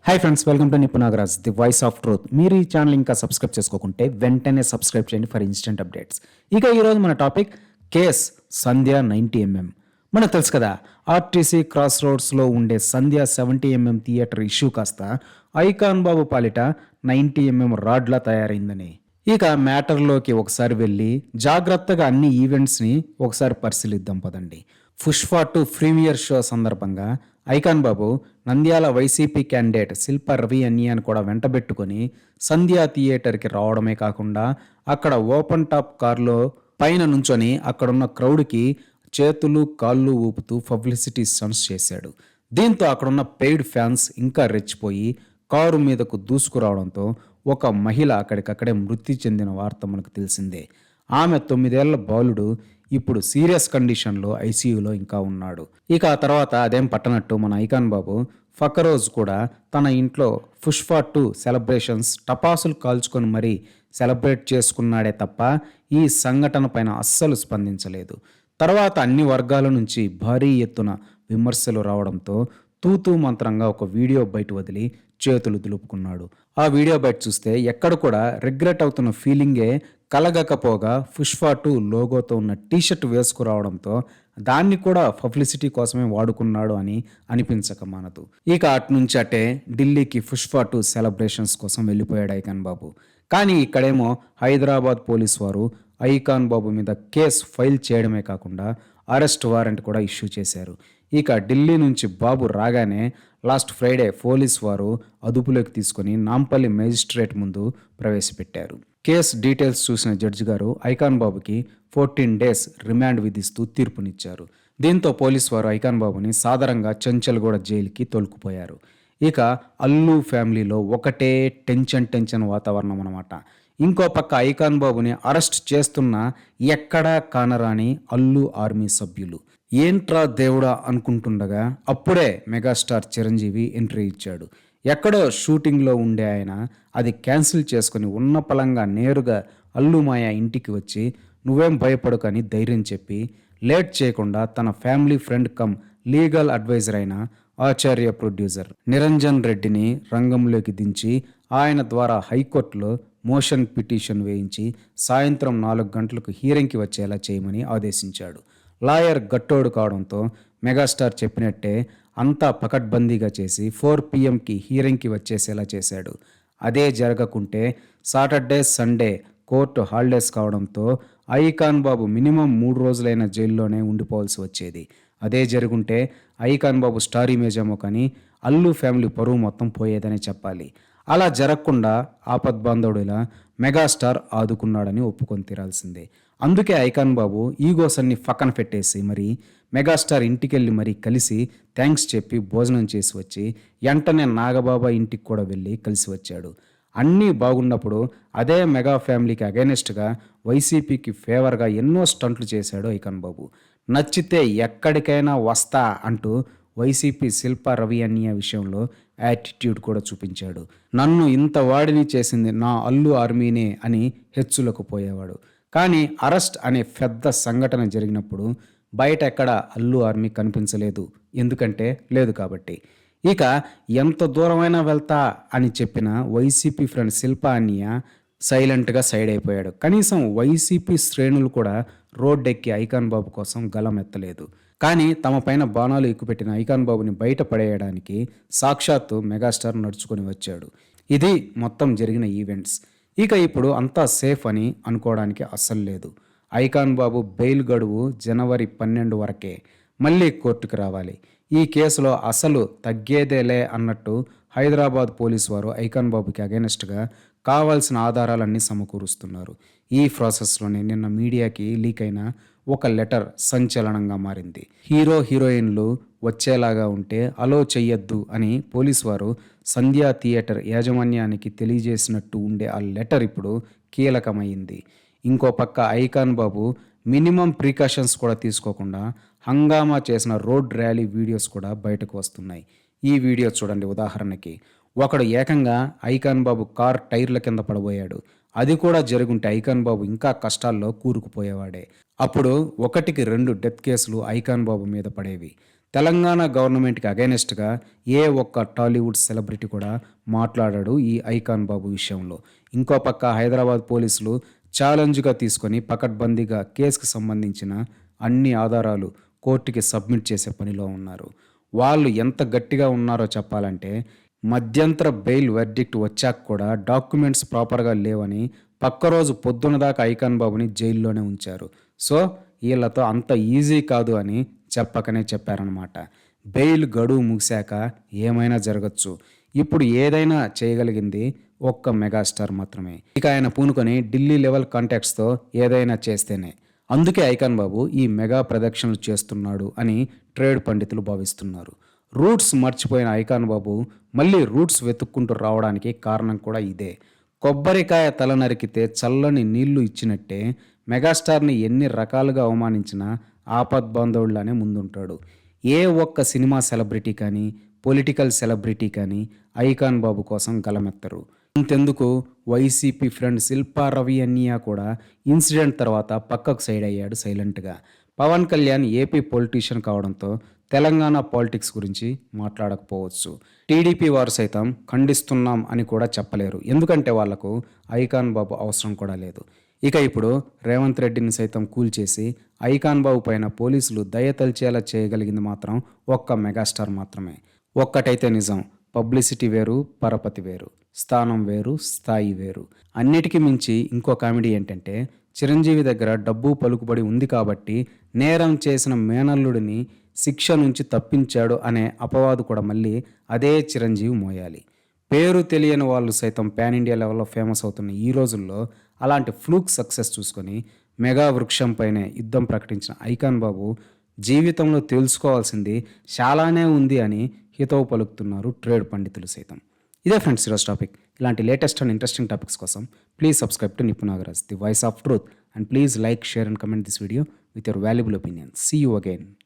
Hi friends, welcome to నిపు Nagaraj, the voice of truth. మీరు ఈ channel ఇంకా సబ్స్క్రైబ్ చేసుకోకుంటే వెంటనే సబ్స్క్రైబ్ చేయండి ఫర్ ఇన్స్టెంట్ అప్డేట్స్. ఇక ఈరోజు మన టాపిక్ కేస్ సంధ్య 90mm. మనకు తెలుసు కదా, ఆర్టీసీ క్రాస్ రోడ్స్లో ఉండే సంధ్య 70mm థియేటర్ ఇష్యూ కాస్త ఐకాన్ బాబు పాలిట 90mm రాడ్లా తయారైందని. ఇక మ్యాటర్లోకి ఒకసారి వెళ్ళి జాగ్రత్తగా అన్ని ఈవెంట్స్ని ఒకసారి పరిశీలిద్దాం పదండి. పుష్ప 2 ప్రీమియర్ షో సందర్భంగా ఐకాన్ బాబు నంద్యాల వైసీపీ క్యాండిడేట్ శిల్ప రవి అన్యాన్ని కూడా వెంటబెట్టుకొని సంధ్యా థియేటర్కి రావడమే కాకుండా అక్కడ ఓపెన్ టాప్ కారులో పైన నుంచొని అక్కడున్న క్రౌడ్కి చేతులు కాళ్ళు ఊపుతూ పబ్లిసిటీ స్టంట్స్ చేశాడు. దీంతో అక్కడున్న పెయిడ్ ఫ్యాన్స్ ఇంకా రెచ్చిపోయి కారు మీదకు దూసుకురావడంతో ఒక మహిళ అక్కడికక్కడే మృతి చెందిన వార్త మనకు తెలిసిందే. ఆమె 9 ఏళ్ల బాలుడు ఇప్పుడు సీరియస్ కండిషన్లో ఐసీయూలో ఇంకా ఉన్నాడు. ఇక ఆ తర్వాత అదేం పట్టనట్టు మన ఐకాన్ బాబు ఫకరోజ్ కూడా తన ఇంట్లో పుష్ప 2 సెలబ్రేషన్స్ టపాసులు కాల్చుకొని మరీ సెలబ్రేట్ చేసుకున్నాడే తప్ప ఈ సంఘటన పైన అస్సలు స్పందించలేదు. తర్వాత అన్ని వర్గాల నుంచి భారీ ఎత్తున విమర్శలు రావడంతో తూతూ మంత్రంగా ఒక వీడియో బయట వదిలి చేతులు దులుపుకున్నాడు. ఆ వీడియో బయట చూస్తే ఎక్కడ కూడా రిగ్రెట్ అవుతున్న ఫీలింగే కలగకపోగా పుష్ప 2 లోగోతో ఉన్న టీషర్ట్ వేసుకురావడంతో దాన్ని కూడా పబ్లిసిటీ కోసమే వాడుకున్నాడు అని అనిపించక మానదు. ఇక అటు నుంచి అటే ఢిల్లీకి పుష్ప 2 సెలబ్రేషన్స్ కోసం వెళ్ళిపోయాడు ఐకాన్ బాబు. కానీ ఇక్కడేమో హైదరాబాద్ పోలీస్ వారు ఐకాన్ బాబు మీద కేసు ఫైల్ చేయడమే కాకుండా అరెస్ట్ వారెంట్ కూడా ఇష్యూ చేశారు. ఇక ఢిల్లీ నుంచి బాబు రాగానే లాస్ట్ ఫ్రైడే పోలీస్ వారు అదుపులోకి తీసుకొని నాంపల్లి మేజిస్ట్రేట్ ముందు ప్రవేశపెట్టారు. కేసు డీటెయిల్స్ చూసిన జడ్జి గారు ఐకాన్ బాబుకి 14 days రిమాండ్ విధిస్తూ తీర్పునిచ్చారు. దీంతో పోలీస్ వారు ఐకాన్ బాబుని సాధారణంగా చెంచల్గూడ జైలుకి తోలుకుపోయారు. ఇక అల్లు ఫ్యామిలీలో ఒకటే టెన్షన్ వాతావరణం అన్నమాట. ఇంకో పక్క ఐకాన్ బాబుని అరెస్ట్ చేస్తున్న ఎక్కడా కానరాని అల్లు ఆర్మీ సభ్యులు. ఏంట్రా దేవుడా అనుకుంటుండగా అప్పుడే మెగాస్టార్ చిరంజీవి ఎంట్రీ ఇచ్చాడు. ఎక్కడో షూటింగ్లో ఉండే ఆయన అది క్యాన్సిల్ చేసుకుని ఉన్న పలంగా నేరుగా అల్లుమాయ ఇంటికి వచ్చి నువ్వేం భయపడకని ధైర్యం చెప్పి లేట్ చేయకుండా తన family friend cum legal advisor అయిన ఆచార్య ప్రొడ్యూసర్ నిరంజన్ రెడ్డిని రంగంలోకి దించి ఆయన ద్వారా హైకోర్టులో మోషన్ పిటిషన్ వేయించి సాయంత్రం 4 గంటలకు హీరింగ్కి వచ్చేలా చేయమని ఆదేశించాడు. లాయర్ గట్టోడు కావడంతో మెగాస్టార్ చెప్పినట్టే అంతా పకడ్బందీగా చేసి 4 PM హీరింగ్కి వచ్చేసేలా చేశాడు. అదే జరగకుంటే సాటర్డే సండే కోర్టు హాలిడేస్ కావడంతో ఐకాన్ బాబు మినిమం 3 రోజులైన జైల్లోనే ఉండిపోవాల్సి వచ్చేది. అదే జరుగుంటే ఐకాన్ బాబు స్టార్ ఇమేజ్ ఏమో కానీ అల్లు ఫ్యామిలీ పరువు మొత్తం పోయేదని చెప్పాలి. అలా జరగకుండా ఆపద్బాంధవుడిలా మెగాస్టార్ ఆదుకున్నాడని ఒప్పుకొని తీరాల్సిందే. అందుకే ఐకాన్ బాబు ఈగోస్ అన్ని పక్కన పెట్టేసి మరి మెగాస్టార్ ఇంటికెళ్ళి మరీ కలిసి థ్యాంక్స్ చెప్పి భోజనం చేసి వచ్చి వెంటనే నాగబాబా ఇంటికి కూడా వెళ్ళి కలిసి వచ్చాడు. అన్నీ బాగున్నప్పుడు అదే మెగా ఫ్యామిలీకి అగైనెస్ట్గా వైసీపీకి ఫేవర్గా ఎన్నో స్టంట్లు చేశాడు ఐకాన్ బాబు. నచ్చితే ఎక్కడికైనా వస్తా అంటూ వైసీపీ శిల్ప రవి అన్య విషయంలో యాటిట్యూడ్ కూడా చూపించాడు. నన్ను ఇంత వాడిని చేసింది నా అల్లు ఆర్మీనే అని హెచ్చులకు పోయేవాడు. కానీ అరెస్ట్ అనే పెద్ద సంఘటన జరిగినప్పుడు బయట ఎక్కడ అల్లు ఆర్మీ కనిపించలేదు. ఎందుకంటే లేదు కాబట్టి. ఇక ఎంత దూరమైనా వెళ్తా అని చెప్పిన వైసీపీ ఫ్రెండ్ శిల్ప అన్య సైలెంట్గా సైడ్ అయిపోయాడు. కనీసం వైసీపీ శ్రేణులు కూడా రోడ్డెక్కి ఐకాన్ బాబు కోసం గలం ఎత్తలేదు. కానీ తమ పైన బాణాలు ఎక్కుపెట్టిన ఐకాన్ బాబుని బయట పడేయడానికి సాక్షాత్తు మెగాస్టార్ నడుచుకొని వచ్చాడు. ఇది మొత్తం జరిగిన ఈవెంట్స్. ఇక ఇప్పుడు అంతా సేఫ్ అని అనుకోవడానికి అస్సలు లేదు. ఐకాన్ బాబు బెయిల్ గడువు జనవరి 12 వరకే. మళ్ళీ కోర్టుకు రావాలి. ఈ కేసులో అసలు తగ్గేదేలే అన్నట్టు హైదరాబాద్ పోలీసు వారు ఐకాన్ బాబుకి అగైనెస్ట్గా కావాల్సిన ఆధారాలన్నీ సమకూరుస్తున్నారు. ఈ ప్రాసెస్లోనే నిన్న మీడియాకి లీక్ అయిన ఒక లెటర్ సంచలనంగా మారింది. హీరోయిన్లు వచ్చేలాగా ఉంటే అలో చెయ్యొద్దు అని పోలీసు వారు సంధ్యా థియేటర్ యాజమాన్యానికి తెలియజేసినట్టు ఉండే ఆ లెటర్ ఇప్పుడు కీలకమైంది. ఇంకో పక్క ఐకాన్ బాబు మినిమం ప్రికాషన్స్ కూడా తీసుకోకుండా హంగామా చేసిన రోడ్ ర్యాలీ వీడియోస్ కూడా బయటకు వస్తున్నాయి. ఈ వీడియో చూడండి. ఉదాహరణకి ఒకడు ఏకంగా ఐకాన్ బాబు కార్ టైర్ల కింద పడబోయాడు. అది కూడా జరుగుంటే ఐకాన్ బాబు ఇంకా కష్టాల్లో కూరుకుపోయేవాడే. అప్పుడు 1కి 2 డెత్ కేసులు ఐకాన్ బాబు మీద పడేవి. తెలంగాణ గవర్నమెంట్కి అగైనెస్ట్గా ఏ ఒక్క టాలీవుడ్ సెలబ్రిటీ కూడా మాట్లాడాడు ఈ ఐకాన్ బాబు విషయంలో. ఇంకో పక్క హైదరాబాద్ పోలీసులు ఛాలెంజ్గా తీసుకొని పకడ్బందీగా కేసుకు సంబంధించిన అన్ని ఆధారాలు కోర్టుకి సబ్మిట్ చేసే పనిలో ఉన్నారు. వాళ్ళు ఎంత గట్టిగా ఉన్నారో చెప్పాలంటే మధ్యంతర బెయిల్ వెర్డిక్ట్ వచ్చాక కూడా డాక్యుమెంట్స్ ప్రాపర్గా లేవని పక్క రోజు పొద్దున దాకా ఐకాన్ బాబుని జైల్లోనే ఉంచారు. సో వీళ్ళతో అంత ఈజీ కాదు అని చెప్పకనే చెప్పారనమాట. బెయిల్ గడువు ముగిశాక ఏమైనా జరగచ్చు. ఇప్పుడు ఏదైనా చేయగలిగింది ఒక్క మెగాస్టార్ మాత్రమే. ఇక ఆయన పూనుకొని ఢిల్లీ లెవెల్ కాంటాక్ట్స్తో ఏదైనా చేస్తేనే. అందుకే ఐకాన్ బాబు ఈ మెగా ప్రదక్షిణలు చేస్తున్నాడు అని ట్రేడ్ పండితులు భావిస్తున్నారు. రూట్స్ మర్చిపోయిన ఐకాన్ బాబు మళ్ళీ రూట్స్ వెతుక్కుంటూ రావడానికి కారణం కూడా ఇదే. కొబ్బరికాయ తల నరికితే చల్లని నీళ్లు ఇచ్చినట్టే మెగాస్టార్ని ఎన్ని రకాలుగా అవమానించినా ఆపద్బాంధవుల్లానే ముందుంటాడు. ఏ ఒక్క సినిమా సెలబ్రిటీ కానీ పొలిటికల్ సెలబ్రిటీ కానీ ఐకాన్ బాబు కోసం గలమెత్తరు. అంతెందుకు వైసీపీ ఫ్రెండ్ శిల్పా రవి అన్నియా కూడా ఇన్సిడెంట్ తర్వాత పక్కకు సైడ్ అయ్యాడు సైలెంట్గా. పవన్ కళ్యాణ్ ఏపీ పొలిటీషియన్ కావడంతో తెలంగాణ పాలిటిక్స్ గురించి మాట్లాడకపోవచ్చు. టీడీపీ వారు సైతం ఖండిస్తున్నాం అని కూడా చెప్పలేరు. ఎందుకంటే వాళ్లకు ఐకాన్ బాబు అవసరం కూడా లేదు. ఇక ఇప్పుడు రేవంత్ రెడ్డిని సైతం కూల్చేసి ఐకాన్ బాబు పైన పోలీసులు దయతల్చేలా చేయగలిగింది మాత్రం ఒక్క మెగాస్టార్ మాత్రమే. ఒక్కటైతే నిజం, పబ్లిసిటీ వేరు, పరపతి వేరు, స్థానం వేరు, స్థాయి వేరు. అన్నిటికీ మించి ఇంకో కామెడీ ఏంటంటే చిరంజీవి దగ్గర డబ్బు పలుకుబడి ఉంది కాబట్టి నేరం చేసిన మేనల్లుడిని శిక్ష నుంచి తప్పించాడు అనే అపవాదు కూడా మళ్ళీ అదే చిరంజీవి మోయాలి. పేరు తెలియని వాళ్ళు సైతం పాన్ ఇండియా లెవెల్లో ఫేమస్ అవుతున్న ఈ రోజుల్లో అలాంటి ఫ్లూక్ సక్సెస్ చూసుకొని మెగా వృక్షంపైనే యుద్ధం ప్రకటించిన ఐకాన్ బాబు జీవితంలో తెలుసుకోవాల్సింది చాలానే ఉంది అని హితవు పలుకుతున్నారు ట్రేడ్ పండితులు సైతం. ఇదే ఫ్రెండ్స్ ఈరోజు టాపిక్. ఇలాంటి లేటెస్ట్ అండ్ ఇంట్రెస్టింగ్ టాపిక్స్ కోసం please subscribe to నిపు Nagaraj, the voice of truth, and please like, share and comment this video with your valuable opinion. See you again.